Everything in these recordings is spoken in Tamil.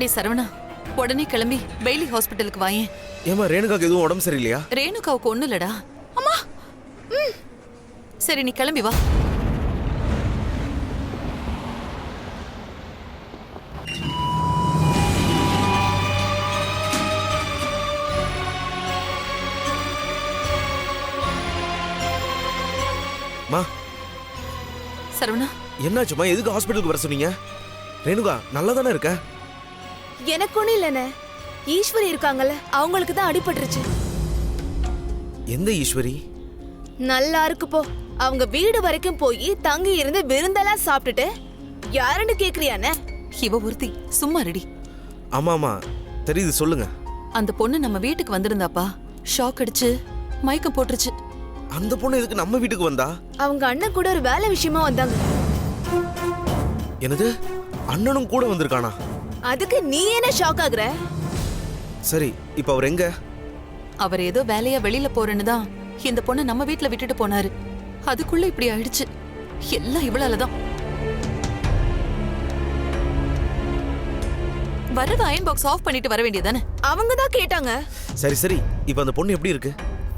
டே சரவணா, உடனே கிளம்பி பெய்லி ஹாஸ்பிட்டலுக்கு வாயேன். ஏமா ரேணுகாக்கு எதுவும் உடம்பு சரியில்லையா? ரேணுகாவுக்கு ஒண்ணு இல்லடா. அம்மா. சரி, நீ கிளம்பி வா. மா சரவணா, என்னாச்சுமா? எதுக்கு ஹாஸ்பிட்டலுக்கு வர சொன்னீங்க? ரேணுகா நல்லா தானே இருக்க? எனக்கு ஒண்ணும் இல்லைண்ணே. ஈஸ்வரி இருக்காங்கல்ல, அவங்களுக்கு தான் அடிபட்டுருச்சு. எந்த ஈஸ்வரி? நல்லா இருக்கு போ. அவங்க வீடு வரைக்கும் போய் தங்கி இருந்து விருந்தெல்லாம் சாப்பிட்டுட்டு யாருன்னு கேக்குறியானே? இவ ஒருத்தி சும்மா ரெடி. ஆமா ஆமா தெரியுது, சொல்லுங்க. அந்த பொண்ணு நம்ம வீட்டுக்கு வந்திருந்தாப்பா. ஷாக் அடிச்சு மயக்கம் போட்டுருச்சு. அந்த பொண்ணு எதுக்கு நம்ம வீட்டுக்கு வந்தா? அவங்க அண்ணன் கூட ஒரு வேலை விஷயமா வந்தாங்க. என்னது? அண்ணனும் கூட வந்திருக்கானா? அதுக்கு நீ என்ன ஷாக் ஆகுற? சரி, இப்ப அவர் எங்க? அவர் ஏதோ வேலையா வெளியில போறேன்னு தான் இந்த பொண்ணை நம்ம வீட்டுல விட்டுட்டு போனாரு. அதுக்குள்ள இப்படி ஆயிடுச்சு. எல்லாம் இவ்வளவுதான். வரது அயன் பாக்ஸ் ஆஃப் பண்ணிட்டு வர வேண்டியதானே? அவங்க தான் கேட்டாங்க. சரி சரி, இப்ப அந்த பொண்ணு எப்படி இருக்கு?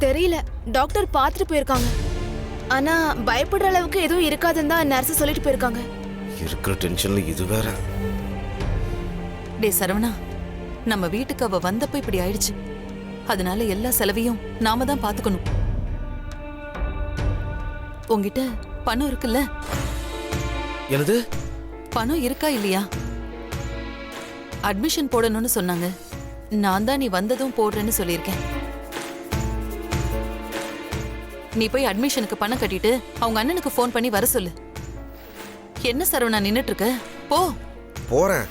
தெரியல, டாக்டர் பாத்துட்டு போயிருக்காங்க. ஆனா பயப்படுற அளவுக்கு எதுவும் இருக்காதுன்னு தான் நர்ஸ் சொல்லிட்டு போயிருக்காங்க. இருக்கிற டென்ஷன்ல இது வேற. டே சரவணா, நம்ம வீட்டுக்கு அவ வந்தப்ப இப்படி ஆயிடுச்சு. அதனால எல்லா செலவையும் நாம தான் பாத்துக்கணும். உங்ககிட்ட பணம் இருக்குல்ல? என்னது? பணம் இருக்கா இல்லையா? அட்மிஷன் போடணும்னு சொன்னாங்க. நான் தான் நீ வந்ததும் போடுறேன்னு சொல்லியிருக்கேன். நீ போய் அட்மிஷனுக்கு பணம் கட்டிட்டு அவங்க அண்ணனுக்கு ஃபோன் பண்ணி வர சொல்லு. என்ன சரவணா நின்னுட்டு இருக்க? போ. போறேன்.